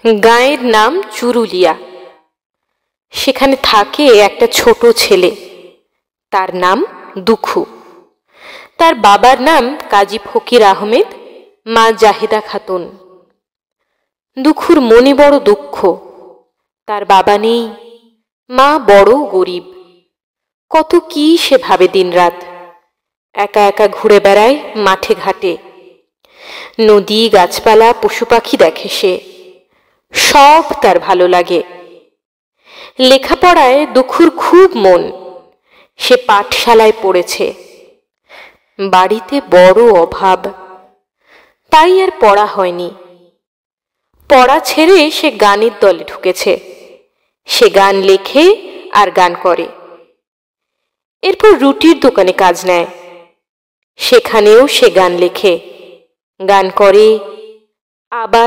গাঁয়ের নাম চুরুলিয়া। সেখানে থাকে একটা ছোট ছেলে, তার নাম দুখু। তার বাবার নাম কাজী ফকির আহমেদ, মা জাহিদা খাতুন। দুখুর মনে বড় দুঃখ, তার বাবা নেই, মা বড় গরিব। কত কি সে ভাবে দিনরাত। একা একা ঘুরে বেড়ায় মাঠে ঘাটে, নদী গাছপালা পশু পাখি দেখে সে, সব তার ভালো লাগে। লেখাপড়ায় দুখুর খুব মন, সে পাঠশালায় পড়েছে। বাড়িতে বড় অভাব, তাই আর পড়া হয়নি। পড়া ছেড়ে সে গানের দলে ঢুকেছে। সে গান লেখে আর গান করে। এরপর রুটির দোকানে কাজ নেয়, সেখানেও সে গান লেখে, গান করে, আবার